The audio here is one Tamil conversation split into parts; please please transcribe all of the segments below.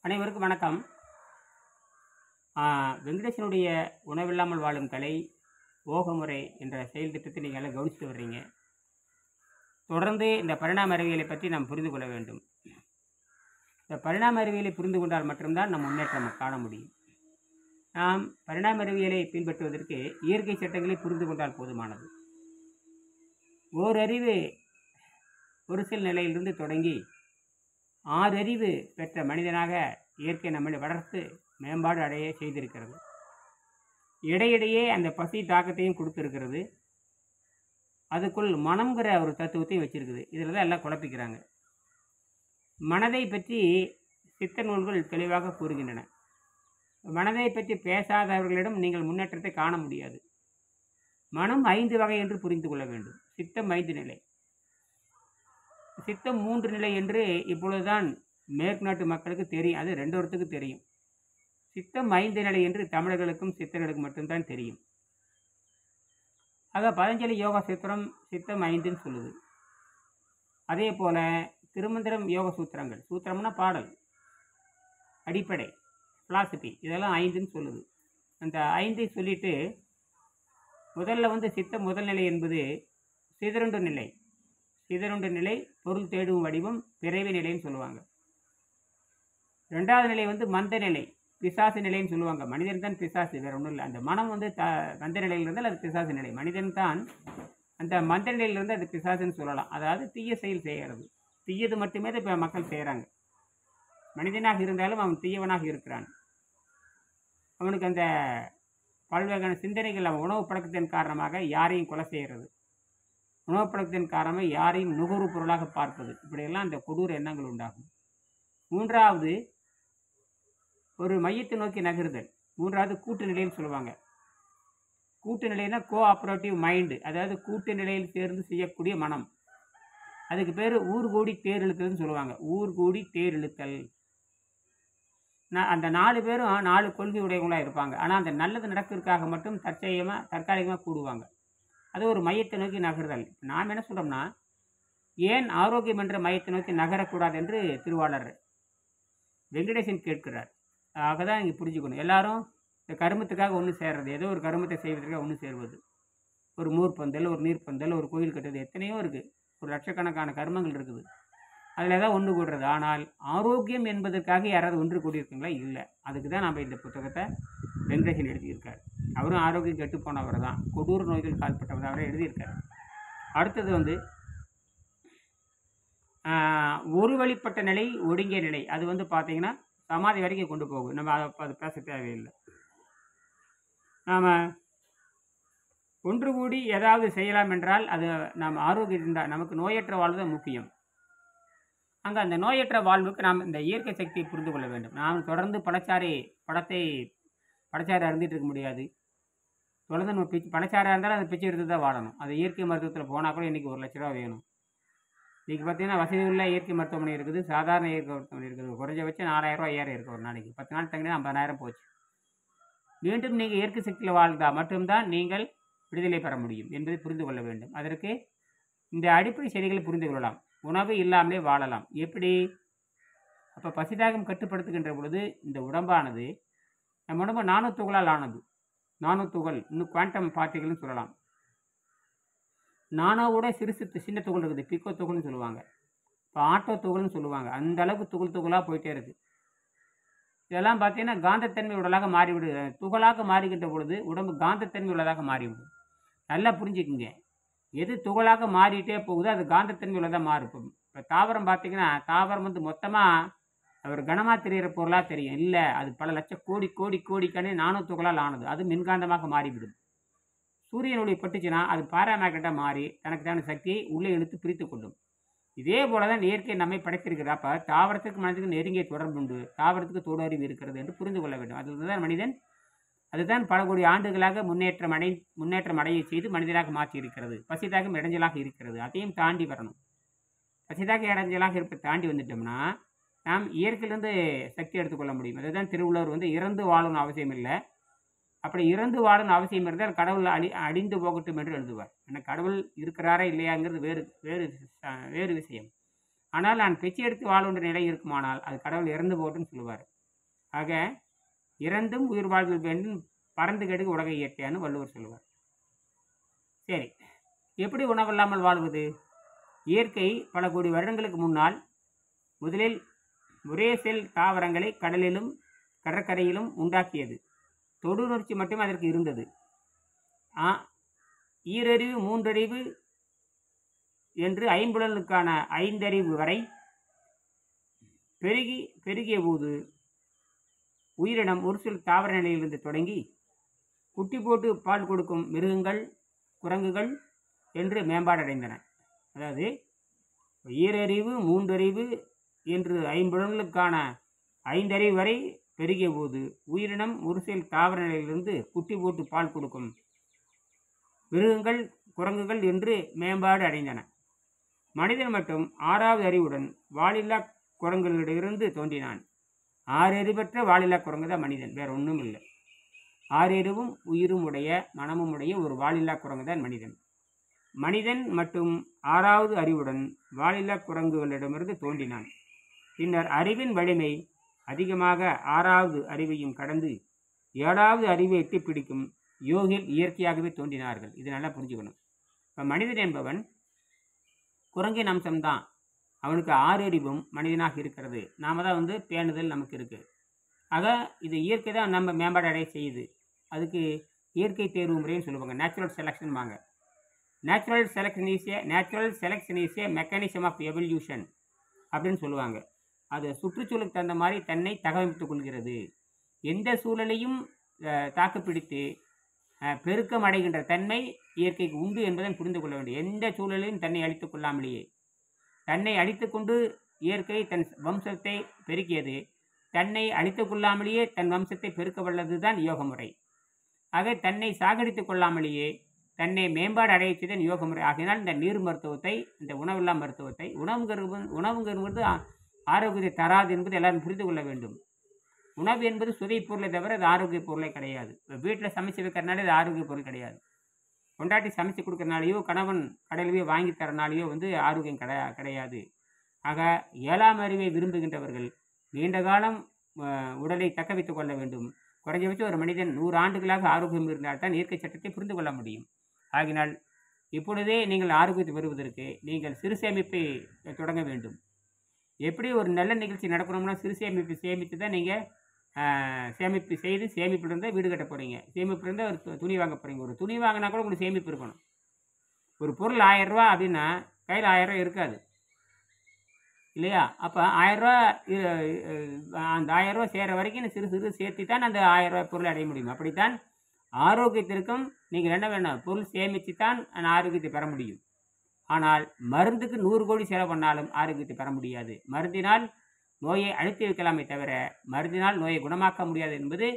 அனைவருக்கும் வணக்கம். வெங்கடேசனுடைய உணவில்லாமல் வாழும் கலை, ஓகமுறை என்ற செயல் திட்டத்தை நீங்கள் எல்லாம் கவனிச்சுட்டு வர்றீங்க. தொடர்ந்து இந்த பரிணாம அறிவியலை பற்றி நாம் புரிந்து கொள்ள வேண்டும். இந்த பரிணாம அறிவியலை புரிந்து கொண்டால் மட்டும்தான் நம் முன்னேற்றம் காண முடியும். நாம் பரிணாம அறிவியலை பின்பற்றுவதற்கு இயற்கை சட்டங்களை புரிந்து கொண்டால் போதுமானது. ஓரறிவு ஒரு சில நிலையிலிருந்து தொடங்கி 6 அறிவு பெற்ற மனிதனாக இயற்கை நம்மளை வளர்த்து மேம்பாடு அடைய செய்திருக்கிறது. இடையிடையே அந்த பசி தாக்கத்தையும் கொடுத்துருக்கிறது. அதுக்குள் மனம்ங்கிற ஒரு தத்துவத்தையும் வச்சிருக்குது. இதில் தான் எல்லாம் குழப்பிக்கிறாங்க. மனதை பற்றி சித்த நூல்கள் தெளிவாக கூறுகின்றன. மனதை பற்றி பேசாதவர்களிடம் நீங்கள் முன்னேற்றத்தை காண முடியாது. மனம் 5 வகை என்று புரிந்து கொள்ள வேண்டும். சித்தம் 5 நிலை, சித்தம் 3 நிலை என்று இப்பொழுதுதான் மேற்கு நாட்டு மக்களுக்கு தெரியும். அது 2 வருடத்துக்கு தெரியும். சித்தம் 5 நிலை என்று தமிழர்களுக்கும் சித்தர்களுக்கும் மட்டும்தான் தெரியும். ஆக பதஞ்சலி யோகா சூத்திரம் சித்தம் 5ன்னு சொல்லுது. அதே போல திருமந்திரம் யோக சூத்திரங்கள், சூத்திரம்னா பாடல், அடிப்படை பிலாசபி, இதெல்லாம் 5ன்னு சொல்லுது. அந்த 5ஐ சொல்லிட்டு முதல்ல சித்தம் முதல் நிலை என்பது சிதறுண்டு நிலை. சிதறுண்டு நிலை பொருள் தேடும் வடிவம் பிறவி நிலைன்னு சொல்லுவாங்க. 2வது நிலை மந்த நிலை, பிசாசு நிலைன்னு சொல்லுவாங்க. மனிதன் தான் பிசாசு, வேற ஒன்றும் இல்லை. அந்த மனம் மந்த நிலையில் இருந்தால் அது பிசாசு நிலை. மனிதன் தான் அந்த மந்த நிலையிலிருந்து அது பிசாசுன்னு சொல்லலாம். அதாவது தீய செயல் செய்கிறது. தீயது மட்டுமே தான் இப்போ மக்கள் செய்கிறாங்க. மனிதனாக இருந்தாலும் அவன் தீயவனாக இருக்கிறான். அவனுக்கு அந்த பல்வகையான சிந்தனைகள், அவன் உணவு பழக்கத்தின் காரணமாக யாரையும் கொலை செய்கிறது, உணவு பழக்கத்தின் காரணமாக யாரையும் நுகர்வு பொருளாக பார்ப்பது, இப்படியெல்லாம் அந்த கொடூர எண்ணங்கள் உண்டாகும். 3வது ஒரு மையத்தை நோக்கி நகருதல். 3வது கூட்டு நிலைன்னு சொல்லுவாங்க. கூட்டு நிலைனா கோஆப்ரேட்டிவ் மைண்டு, அதாவது கூட்டு நிலையில் சேர்ந்து செய்யக்கூடிய மனம். அதுக்கு பேர் ஊர் கூடி தேர் இழுத்தல்னு சொல்லுவாங்க. ஊர் கூடி தேர் இழுத்தல். அந்த 4 பேரும் 4 கொள்கை உடையவங்களாக இருப்பாங்க. ஆனால் அந்த நல்லது நடக்கிறதுக்காக மட்டும் தற்காலிகமாக கூடுவாங்க. அது ஒரு மையத்தை நோக்கி நகர்தல். நாம் என்ன சொல்கிறோம்னா, ஏன் ஆரோக்கியம் என்ற மையத்தை நோக்கி நகரக்கூடாது என்று திருவாளர் வெங்கடேசன் கேட்கிறார். ஆக தான் இங்கே புரிஞ்சுக்கணும். எல்லாரும் இந்த கருமத்துக்காக ஒன்று சேர்றது, ஏதோ ஒரு கருமத்தை செய்வதற்காக ஒன்று சேர்வது. ஒரு மூர்ப்பந்தல், ஒரு நீர்ப்பந்தல், ஒரு கோயில் கட்டுறது, எத்தனையோ இருக்குது. ஒரு லட்சக்கணக்கான கர்மங்கள் இருக்குது. அதில் தான் ஒன்று கூடுறது. ஆனால் ஆரோக்கியம் என்பதற்காக யாராவது ஒன்று கூடியிருக்குங்களா? இல்லை. அதுக்கு தான் நம்ம இந்த புத்தகத்தை வெங்கடேசன் எழுதியிருக்கார். அவரும் ஆரோக்கியம் கெட்டு போனவர் தான், கொடூர நோய்கள் கால்பட்டவர் அவரை எழுதியிருக்கார். அடுத்தது ஒரு வழிப்பட்ட நிலை, ஒடுங்கிய நிலை. அது பார்த்தீங்கன்னா சமாதி வரைக்கும் கொண்டு போகும். நம்ம அது பேச தேவையில்லை. நாம் ஒன்று கூடி ஏதாவது செய்யலாம் என்றால் அது நாம் ஆரோக்கியம் இருந்தால், நமக்கு நோயற்ற வாழ்வு தான் முக்கியம். அங்கே அந்த நோயற்ற வாழ்வுக்கு நாம் இந்த இயற்கை சக்தியை புரிந்து கொள்ள வேண்டும். நாம் தொடர்ந்து பழச்சாறு அருந்திட்டு இருக்க முடியாது. தொடர்ந்து நம்ம பழச்சாராக இருந்தாலும் அந்த பிச்சை எடுத்து தான் வாழணும். அது இயற்கை மருத்துவத்தில் போனால் கூட இன்றைக்கி 1 லட்ச ரூபா வேணும். இன்றைக்கி பார்த்தீங்கன்னா வசதி உள்ள இயற்கை மருத்துவமனை இருக்குது, சாதாரண இயற்கை மருத்துவமனை இருக்குது. குறைஞ்சபட்சம் 4000 ரூபா ஏற இருக்குது ஒரு நாளைக்கு. 10 நாள் தங்கினா 50,000 போச்சு. மீண்டும் நீங்கள் இயற்கை சக்தியில் வாழ்ந்தால் மட்டும்தான் நீங்கள் விடுதலை பெற முடியும் என்பதை புரிந்து கொள்ள வேண்டும். அதற்கு இந்த அடிப்படை செய்திகளை புரிந்து கொள்ளலாம். உணவு இல்லாமலே வாழலாம். எப்படி? அப்போ பசிதாகம் கட்டுப்படுத்துகின்ற பொழுது இந்த உடம்பானது, நம்ம உடம்பு நானோ துகளால் ஆனது. நானோ துகள், இன்னும் குவாண்டம் பார்ட்டிகள்னு சொல்லலாம். நானோவோட சின்ன துகள் இருக்குது, பிக்கோ துகள்னு சொல்லுவாங்க. இப்போ ஆட்டோ துகள்னு சொல்லுவாங்க. அந்த அளவுக்கு துகளாக போயிட்டே இருக்குது. இதெல்லாம் பார்த்தீங்கன்னா காந்தத்தன்மை உடலாக மாறிவிடு. துகளாக மாறுகின்ற பொழுது உடம்பு காந்தத்தன்மை உள்ளதாக மாறிவிடும். நல்லா புரிஞ்சுக்குங்க. எது துகளாக மாறிட்டே போகுதோ அது காந்தத்தன்மை உள்ளதாக மாறும். இப்போ தாவரம் பார்த்தீங்கன்னா, தாவரம் மொத்தமாக ஒரு கனமாக தெரிகிற பொருளாக தெரியும். இல்லை, அது பல லட்சம் கோடிக்கணே நானோ துகளால் ஆனது. அது மின்காந்தமாக மாறிவிடும். சூரியன் ஒளி பட்டுச்சுன்னா அது பாராமேக்னட்டாக மாறி தனக்கு தான சக்தியை உள்ளே இழுத்து பிரித்து கொள்ளும். இதே போல தான் இயற்கை நம்மை படைத்திருக்கிறது. அப்போ தாவரத்துக்கு மனிதனுக்கு நெருங்கிய தொடர்பு உண்டு. தாவரத்துக்கு தோடு அறிவு இருக்கிறது என்று புரிந்து கொள்ள வேண்டும். அதுதான் மனிதன், அதுதான் பல கோடி ஆண்டுகளாக முன்னேற்றம் அடைய செய்து மனிதனாக மாற்றி இருக்கிறது. பசிதாகம் இடைஞ்சலாக இருக்கிறது. அதையும் தாண்டி வரணும். பசிதாக இடைஞ்சலாக இருப்பதை தாண்டி வந்துட்டோம்னா நாம் இயற்கையிலிருந்து சக்தி எடுத்துக்கொள்ள முடியும். அதுதான் திருவள்ளுவர் இறந்து வாழணும் அவசியம் இல்லை, அப்படி இறந்து வாழணும் அவசியம் இருந்தால் கடவுள் அழிந்து போகட்டும் என்று எழுதுவார். ஏன்னா கடவுள் இருக்கிறாரா இல்லையாங்கிறது வேறு விஷயம். ஆனால் நான் பிச்சை எடுத்து வாழுன்ற நிலை இருக்குமானால் அது கடவுள் இறந்து போகட்டும்னு சொல்லுவார். ஆக இறந்தும் உயிர் வாழ்தல் வேண்டும், பறந்து கெடுக்க உலக இயற்கையான்னு வள்ளுவர் சொல்லுவார். சரி, எப்படி உணவில்லாமல் வாழ்வது? இயற்கை பல கோடி வருடங்களுக்கு முன்னால் முதலில் ஒரே செல் தாவரங்களை கடலிலும் கடற்கரையிலும் உண்டாக்கியது. தொடுநுணர்ச்சி மட்டுமே அதற்கு இருந்தது. ஈரறிவு, மூன்றறிவு என்று ஐம்புலனுக்கான ஐந்தறிவு வரை பெருகிய போது உயிரினம் ஒரு சில தாவர நிலையிலிருந்து தொடங்கி குட்டி போட்டு பால் கொடுக்கும் மிருகங்கள், குரங்குகள் என்று மேம்பாடடைந்தன. அதாவது ஈரறிவு, மூன்றறிவு என்று ஐம்புலன்களுக்கான ஐந்தறிவு வரை பெருகிய போது உயிரினம் ஒரு சில தாவர நிலையிலிருந்து குட்டி போட்டு பால் கொடுக்கும் மிருகங்கள், குரங்குகள் என்று மேம்பாடு அடைந்தன. மனிதன் மட்டும் 6வது அறிவுடன் வாலில்லா குரங்குகளிலிருந்து தோன்றினான். 6 அறிவற்ற வாலில்லா குரங்கு தான் மனிதன், வேற ஒன்றும் இல்லை. 6 அறிவும் உயிரும் உடைய, மனமும் உடைய ஒரு வாலில்லா குரங்கு தான் மனிதன். மனிதன் மட்டும் 6வது அறிவுடன் வாலில்லா குரங்குகளிடமிருந்து தோன்றினான். பின்னர் அறிவின் வலிமை அதிகமாக 6வது அறிவையும் கடந்து 7வது அறிவை எட்டி பிடிக்கும் யோகில் இயற்கையாகவே தோன்றினார்கள். இது நல்லா புரிஞ்சுக்கணும். இப்போ மனிதன் என்பவன் குரங்கின் அம்சம்தான். அவனுக்கு 6 அறிவும் மனிதனாக இருக்கிறது. நாம தான் பேணுதல் நமக்கு இருக்குது. ஆக இது இயற்கை தான் நம்ம மேம்பாடு அடைய செய்யுது. அதுக்கு இயற்கை தேர்வு முறைன்னு சொல்லுவாங்க, நேச்சுரல் செலெக்ஷன் வாங்க. Natural selection is a mechanism of evolution அப்படின்னு சொல்லுவாங்க. அது சுற்றுச்சூழலுக்கு தகுந்த மாதிரி தன்னை தகவமைத்துக் கொள்கிறது. எந்த சூழலையும் தாக்குப்பிடித்து பெருக்கம் அடைகின்ற தன்மை இயற்கைக்கு உண்டு என்பதை புரிந்து கொள்ள வேண்டும். எந்த சூழலையும் தன்னை அழித்துக் கொள்ளாமலேயே, தன்னை அழித்து கொண்டு இயற்கை தன் வம்சத்தை பெருக்கியது. தன்னை அழித்துக் கொள்ளாமலேயே தன் வம்சத்தை பெருக்க வல்லது தான் யோக முறை. ஆக தன்னை சாகடித்துக் கொள்ளாமலேயே தன்னை மேம்பாடு அடைய செய்தன் யோக முறை. ஆகையினால் இந்த நீர் மருத்துவத்தை, இந்த உணவில்லா மருத்துவத்தை, உணவுங்கிறது ஆரோக்கியத்தை தராது என்பது எல்லாரும் புரிந்து கொள்ள வேண்டும். உணவு என்பது சுதை பொருளை தவிர அது ஆரோக்கிய பொருளே கிடையாது. இப்போ வீட்டில் சமைச்சு வைக்கிறனாலே அது ஆரோக்கிய பொருள் கிடையாது. கொண்டாட்டி சமைச்சு கொடுக்கறனாலையோ, கணவன் கடையிலேயோ வாங்கி தரனாலேயோ ஆரோக்கியம் கிடையாது. ஆக 7ஆம் அறிவை விரும்புகின்றவர்கள் நீண்ட காலம் உடலை தக்க வைத்துக் கொள்ள வேண்டும். குறைஞ்சபட்சம் ஒரு மனிதன் 100 ஆண்டுகளாக ஆரோக்கியம் இருந்தால் தான் இயற்கை சட்டத்தை புரிந்து கொள்ள முடியும். ஆகினால் இப்பொழுதே நீங்கள் ஆரோக்கியத்தை பெறுவதற்கு நீங்கள் சிறு சேமிப்பை தொடங்க வேண்டும். எப்படி ஒரு நல்ல நிகழ்ச்சி நடக்கணும்னா சிறு சேமித்து தான் நீங்கள் சேமிப்பு செய்து சேமிப்பிலிருந்து வீடு கட்ட போகிறீங்க. சேமிப்பிலிருந்து ஒரு துணி வாங்க போகிறீங்க. ஒரு துணி வாங்கினா கூட உங்களுக்கு சேமிப்பு இருக்கணும். ஒரு பொருள் 1000 ரூபா அப்படின்னா கையில் 1000 ரூபா இருக்காது இல்லையா? அப்போ 1000 ரூபா, அந்த 1000 ரூபா சேர்கிற வரைக்கும் சிறு சேர்த்து தான் அந்த 1000 ரூபா பொருளை அடைய முடியும். அப்படித்தான் ஆரோக்கியத்திற்கும் நீங்கள் என்ன வேணும்? பொருள் சேமித்து தான் அந்த ஆரோக்கியத்தை பெற முடியும். ஆனால் மருந்துக்கு 100 கோடி செலவு பண்ணாலும் ஆரோக்கியத்தை பெற முடியாது. மருந்தினால் நோயை அழித்து வைக்கலாமே தவிர மருந்தினால் நோயை குணமாக்க முடியாது என்பது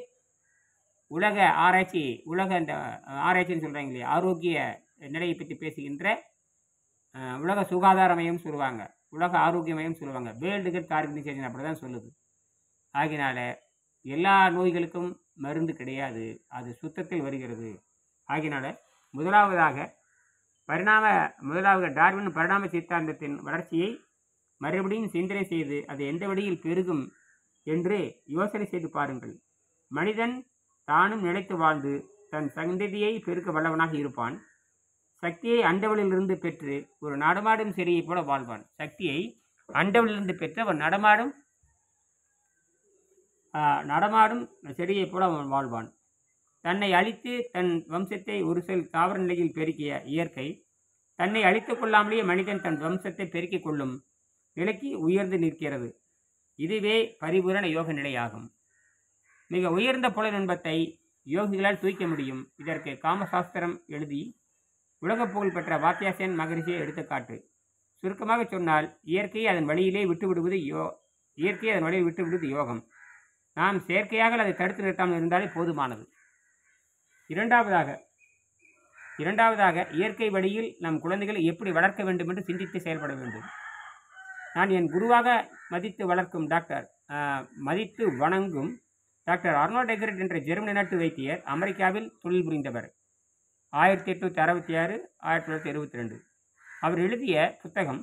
உலக இந்த ஆராய்ச்சின்னு சொல்கிறாங்க இல்லையா, ஆரோக்கிய நிலையை பற்றி பேசுகின்ற உலக சுகாதார மையம் சொல்லுவாங்க, உலக ஆரோக்கிய மையம் சொல்லுவாங்க, வேர்ல்டு ஹெல்த் ஆர்கனைசேஷன் அப்படி தான் சொல்லுது. ஆகினால எல்லா நோய்களுக்கும் மருந்து கிடையாது, அது சுத்தத்தில் வருகிறது. ஆகினால முதலாவது டார்வின் பரிணாம சித்தாந்தத்தின் வளர்ச்சியை மறுபடியும் சிந்தனை செய்து அது எந்த வழியில் பெருகும் என்று யோசனை செய்து பாருங்கள். மனிதன் தானும் நிலைத்து வாழ்ந்து தன் சந்ததியை பெருக்க வல்லவனாக இருப்பான். சக்தியை அண்டவளிலிருந்து பெற்று ஒரு நடமாடும் செடியை போல வாழ்வான். சக்தியை அண்டவளிலிருந்து பெற்ற ஒரு நடமாடும் செடியை போல அவன் வாழ்வான். தன்னை அழித்து தன் வம்சத்தை ஒரு சில தாவர நிலையில் பெருக்கிய இயற்கை தன்னை அழித்துக் கொள்ளாமலேயே மனிதன் தன் வம்சத்தை பெருக்கிக் கொள்ளும் நிலைக்கு உயர்ந்து நிற்கிறது. இதுவே பரிபூரண யோக நிலையாகும். மிக உயர்ந்த புலனின்பத்தை யோகிகளால் தூக்க முடியும். இதற்கு காமசாஸ்திரம் எழுதி உலக புகழ் பெற்ற வாத்தியாசன் மகரிஷியை எடுத்துக்காட்டு. சுருக்கமாக சொன்னால் இயற்கையை அதன் வழியிலே விட்டுவிடுவது யோகம். நாம் செயற்கையாக அதை தடுத்து நிறுத்தாமல் இருந்தாலே போதுமானது. இரண்டாவதாக இயற்கை வழியில் நம் குழந்தைகளை எப்படி வளர்க்க வேண்டும் என்று சிந்தித்து செயல்பட வேண்டும். நான் என் குருவாக மதித்து வணங்கும் டாக்டர் அர்னால்ட் எகரெட் என்ற ஜெர்மனி நாட்டு வைத்தியர் அமெரிக்காவில் தொழில் புரிந்தவர். 1866 1922 அவர் எழுதிய புத்தகம்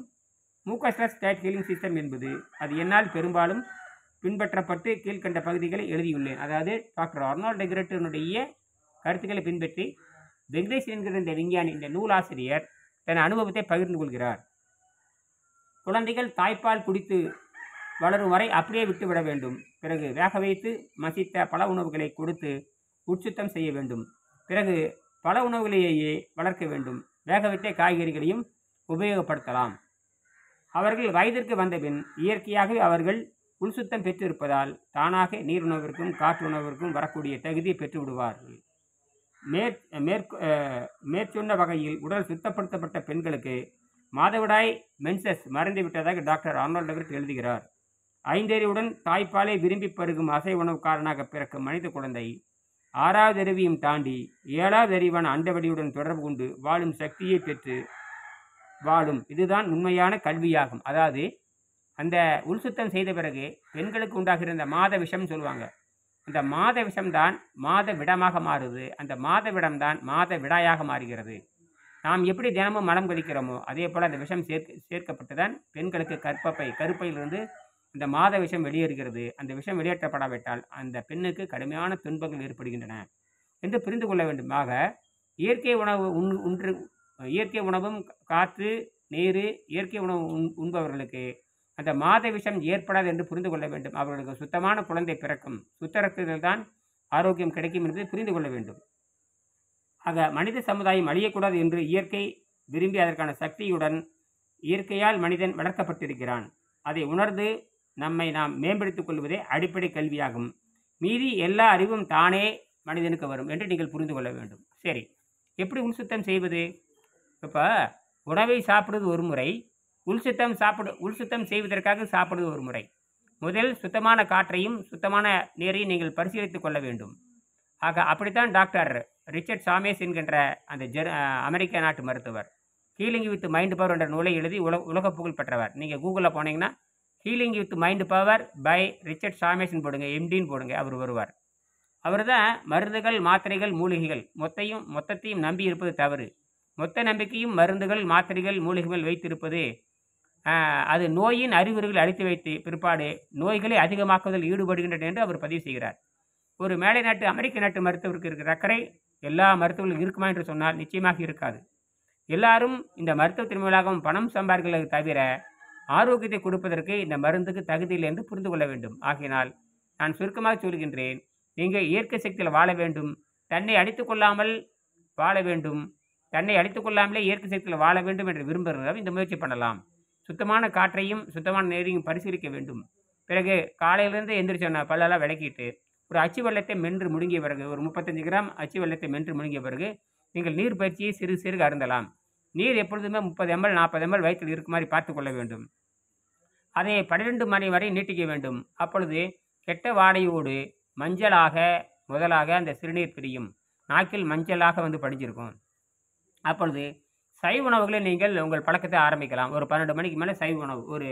மூக்கஸ்லஸ் ஸ்டேட் ஹீலிங் சிஸ்டம் என்பது அது என்னால் பெரும்பாலும் பின்பற்றப்பட்டு கீழ்கண்ட பகுதிகளை எழுதியுள்ளேன். அதாவது டாக்டர் அர்னால்ட் டெக்ரட்டினுடைய கருத்துக்களை பின்பற்றி வெங்கடேஷ் என்கிற இந்த விஞ்ஞானி, இந்த நூலாசிரியர் தன் அனுபவத்தை பகிர்ந்து கொள்கிறார். குழந்தைகள் தாய்ப்பால் குடித்து வளரும் வரை அப்படியே விட்டுவிட வேண்டும். பிறகு வேக வைத்து மசித்த பல உணவுகளை கொடுத்து உட்சுத்தம் செய்ய வேண்டும். பிறகு பல உணவுகளையே வளர்க்க வேண்டும். வேக வைத்த காய்கறிகளையும் உபயோகப்படுத்தலாம். அவர்கள் வயதிற்கு வந்தபின் இயற்கையாகவே அவர்கள் உள்சுத்தம் பெற்றிருப்பதால் தானாக நீருணவிற்கும் காற்றுணவிற்கும் வரக்கூடிய தகுதியை பெற்று விடுவார்கள். மேற்சொன்ன வகையில் உடல் சுத்தப்படுத்தப்பட்ட பெண்களுக்கு மாதவிடாய் மென்சஸ் மறைந்துவிட்டதாக டாக்டர் ஆர்னால்ட் டெக்ரட் எழுதுகிறார். 5 அறிவுடன் தாய்ப்பாலை விரும்பி பருகும் அசை உணவுக்காரனாக பிறக்கும் மனித குழந்தை 6வது அறிவையும் தாண்டி 7வது அறிவான அண்டவெளியுடன் தொடர்பு கொண்டு வாழும் சக்தியை பெற்று வாழும். இதுதான் உண்மையான கல்வியாகும். அதாவது அந்த உள்சுத்தம் செய்த பிறகு பெண்களுக்கு உண்டாகிற இந்த மாத விஷம் சொல்லுவாங்க. அந்த மாத விஷம்தான் மாத விடமாக மாறுது. அந்த மாத விடம்தான் மாத விடாயாக மாறுகிறது. நாம் எப்படி தினமும் மலம் கழிக்கிறோமோ அதே போல் அந்த விஷம் சேர்க்கப்பட்டு தான் பெண்களுக்கு கருப்பையிலிருந்து இந்த மாத விஷம் வெளியேறுகிறது. அந்த விஷம் வெளியேற்றப்படாவிட்டால் அந்த பெண்ணுக்கு கடுமையான துன்பங்கள் ஏற்படுகின்றன என்று புரிந்து கொள்ள வேண்டும். ஆக இயற்கை உணவும் காற்று, நீர், இயற்கை உணவு உண்பவர்களுக்கு அந்த மாத விஷம் ஏற்படாது என்று புரிந்து கொள்ள வேண்டும். அவர்களுக்கு சுத்தமான குழந்தை பிறக்கும். சுத்த ரத்தத்தில் தான் ஆரோக்கியம் கிடைக்கும் என்று புரிந்து கொள்ள வேண்டும். ஆக மனித சமுதாயம் அழியக்கூடாது என்று இயற்கை விரும்பி அதற்கான சக்தியுடன் இயற்கையால் மனிதன் வளர்க்கப்பட்டிருக்கிறான். அதை உணர்ந்து நாம் மேம்படுத்திக் கொள்வதே அடிப்படை கல்வியாகும். மீறி எல்லா அறிவும் தானே மனிதனுக்கு வரும் என்று நீங்கள் புரிந்து கொள்ள வேண்டும். சரி, எப்படி உள்சுத்தம் செய்வது? இப்போ உணவை சாப்பிடுவது ஒரு முறை, உள்சுத்தம் செய்வதற்காக சாப்பிடுவது ஒரு முறை. முதல் சுத்தமான காற்றையும் சுத்தமான நீரையும் நீங்கள் பரிசீலித்துக் கொள்ள வேண்டும். ஆக அப்படித்தான் டாக்டர் ரிச்சர்ட் சாமேஸ் என்கின்ற அந்த அமெரிக்க நாட்டு மருத்துவர் ஹீலிங் வித் மைண்ட் பவர் என்ற நூலை எழுதி உலக புகழ் பெற்றவர். நீங்கள் கூகுளில் போனீங்கன்னா healing with mind power by Richard சாமேஸ்ன்னு போடுங்க, எம்டின்னு போடுங்க, அவர் வருவார். அவர் தான் மருந்துகள், மாத்திரைகள், மூலிகைகள் மொத்தத்தையும் நம்பி இருப்பது தவறு. மொத்த நம்பிக்கையும் மருந்துகள், மாத்திரைகள், மூலிகைகள் வைத்திருப்பது அது நோயின் அறிகுறிகள் அழித்து வைத்து பிற்பாடு நோய்களை அதிகமாக்குவதில் ஈடுபடுகின்றன என்று அவர் பதிவு செய்கிறார். ஒரு மேலை நாட்டு அமெரிக்க நாட்டு மருத்துவருக்கு இருக்கிற அக்கறை எல்லா மருத்துவர்களும் இருக்குமா என்று சொன்னால் நிச்சயமாக இருக்காது. எல்லாரும் இந்த மருத்துவத்தின் மூலமாகவும் பணம் சம்பாதிக்கிறது தவிர ஆரோக்கியத்தை கொடுப்பதற்கு இந்த மருந்துக்கு தகுதியில்லை என்று புரிந்து கொள்ள வேண்டும். ஆகையினால் நான் சுருக்கமாக சொல்கின்றேன், நீங்கள் இயற்கை சக்தியில் வாழ வேண்டும். தன்னை அடித்துக் கொள்ளாமல் வாழ வேண்டும். தன்னை அடித்துக் கொள்ளாமலே இயற்கை சக்தியில் வாழ வேண்டும் என்று விரும்புகிறவர்கள் இந்த முயற்சி பண்ணலாம். சுத்தமான காற்றையும் சுத்தமான நீரையும் பரிசீலிக்க வேண்டும். பிறகு காலையிலிருந்து எந்திரிச்சோன்னா பல்லெல்லாம் விளக்கிட்டு ஒரு அச்சு வெள்ளத்தை மென்று முழுங்கிய பிறகு, ஒரு 35 கிராம் அச்சு வெள்ளத்தை மென்று முழுங்கிய பிறகு நீங்கள் நீர் பயிற்சியை சிறு அருந்தலாம். நீர் எப்பொழுதுமே 30 ml 40 ml வயிற்றில் இருக்க மாதிரி பார்த்து கொள்ள வேண்டும். அதை 12 மணி வரை நீட்டிக்க வேண்டும். அப்பொழுது கெட்ட வாடையோடு முதலாக அந்த சிறுநீர் பிரியும். நாக்கில் மஞ்சளாக படிஞ்சிருக்கும். அப்பொழுது சைவ உணவுகளை நீங்கள் உங்கள் பழக்கத்தை ஆரம்பிக்கலாம். ஒரு 12 மணிக்கு மேலே சைவ உணவு, ஒரு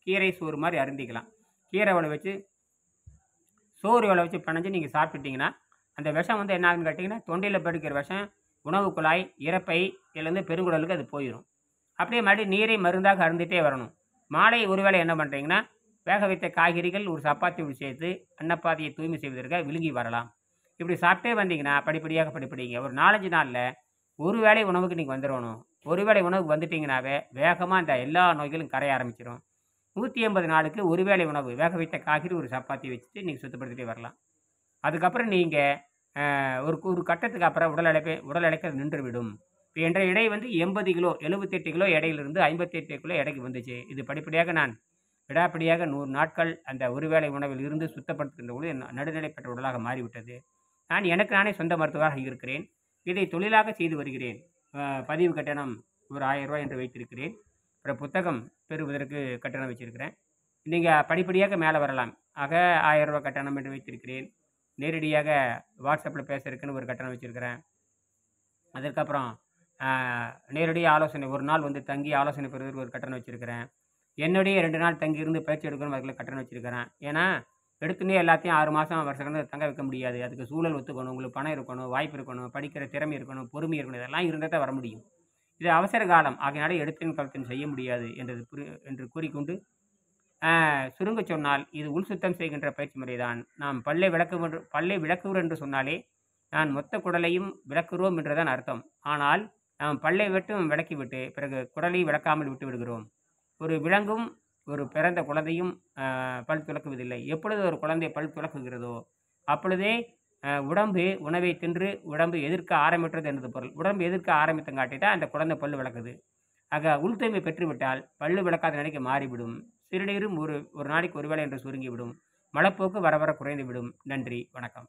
கீரை சோறு மாதிரி அருந்திக்கலாம். கீரை வளை வச்சு சோறு வளை வச்சு பனைஞ்சு நீங்கள் சாப்பிட்டுட்டிங்கன்னா அந்த விஷம் என்ன ஆகுதுன்னு கேட்டிங்கன்னா, தொண்டையில் படுக்கிற விஷம் உணவு குழாய், இறப்பை, இதுலேருந்து பெருங்குடலுக்கு அது போயிடும். அப்படியே மறுபடியும் நீரை மருந்தாக அருந்திட்டே வரணும். மாலை ஒருவேளை என்ன பண்ணுறீங்கன்னா, வேக வைத்த காய்கறிகள், ஒரு சப்பாத்தி சேர்த்து அன்னப்பாதையை தூய்மை செய்வதற்காக விழுங்கி வரலாம். இப்படி சாப்பிட்டே வந்தீங்கன்னா படிப்படியாக ஒரு 4-5 நாளில் ஒரு வேளை உணவுக்கு நீங்கள் வந்துடணும். ஒரு வேளை உணவுக்கு வந்துட்டிங்கனாவே வேகமாக இந்த எல்லா நோய்களும் கரைய ஆரம்பிச்சிடும். 180 நாளுக்கு ஒரு வேளை உணவு, வேக வைத்த காய்கறி, ஒரு சப்பாத்தி வச்சுட்டு நீங்கள் சுத்தப்படுத்திட்டே வரலாம். அதுக்கப்புறம் நீங்கள் ஒரு கட்டத்துக்கு அப்புறம் உடல் எடைக்கு நின்றுவிடும். இப்போ என்ற எடை 80 கிலோ 78 கிலோ எடையிலிருந்து 58 கிலோ எடைக்கு வந்துச்சு. இது படிப்படியாக நான் விடாப்படியாக 100 நாட்கள் அந்த ஒருவேளை உணவில் இருந்து சுத்தப்படுத்துகின்ற பொழுது நடுநிலை பெற்ற உடலாக மாறிவிட்டது. நான் எனக்கு நானே சொந்த மருத்துவராக இருக்கிறேன். இதை தொழிலாக செய்து வருகிறேன். பதிவு கட்டணம் ஒரு 1000 ரூபாய் என்று வைத்திருக்கிறேன். அப்புறம் புத்தகம் பெறுவதற்கு கட்டணம் வச்சிருக்கிறேன். நீங்கள் படிப்படியாக மேலே வரலாம். ஆக 1000 ரூபாய் கட்டணம் என்று வைத்திருக்கிறேன். நேரடியாக வாட்ஸ்அப்பில் பேசுறதுக்குன்னு ஒரு கட்டணம் வச்சுருக்கிறேன். அதுக்கப்புறம் நேரடியாக ஆலோசனை, ஒரு நாள் தங்கி ஆலோசனை பெறுவதற்கு ஒரு கட்டணம் வச்சுருக்கிறேன். என்னுடைய 2 நாள் தங்கி இருந்து பயிற்சி எடுக்கணும், அதுக்குள்ள கட்டணம் வச்சுருக்கிறேன். ஏன்னா எடுத்துனே எல்லாத்தையும் 6 மாதம் வருஷம் தங்க வைக்க முடியாது. அதுக்கு சூழல் ஒத்துக்கணும், உங்களுக்கு பணம் இருக்கணும், வாய்ப்பு இருக்கணும், படிக்கிற திறமை இருக்கணும், பொறுமை இருக்கணும். இதெல்லாம் இருந்தால் தான் வர முடியும். இது அவசர காலம். ஆகையினால எடுத்தின் கழுத்தின் செய்ய முடியாது என்று கூறிக்கொண்டு சுருங்க சொன்னால் இது உள் சுத்தம் செய்கின்ற பயிற்சி முறைதான். நாம் பல்லை விளக்குகிறோம் என்று சொன்னாலே நான் மொத்த குடலையும் விளக்குகிறோம் என்றுதான் அர்த்தம். ஆனால் நாம் பல்லை மட்டும் விளக்கிவிட்டு பிறகு குடலை விளக்காமல் விட்டு விடுகிறோம். ஒரு விலங்கும் ஒரு பிறந்த குழந்தையும் பல் துலக்குவதில்லை. எப்பொழுது ஒரு குழந்தை பல் துலக்குகிறதோ அப்பொழுதே உடம்பு உணவை தின்று உடம்பு எதிர்க்க ஆரம்பித்தது என்பது பொருள். உடம்பு எதிர்க்க ஆரம்பித்தங்காட்டி தான் அந்த குழந்தை பல்லு விளக்குது. ஆக உள்தூய்மை பெற்றுவிட்டால் பல்லு விளக்காத நிலைக்கு மாறிவிடும். சிறுநீரும் ஒரு நாளைக்கு ஒரு வேளை என்று சுருங்கிவிடும். மலப்போக்கு வர வர குறைந்துவிடும். நன்றி, வணக்கம்.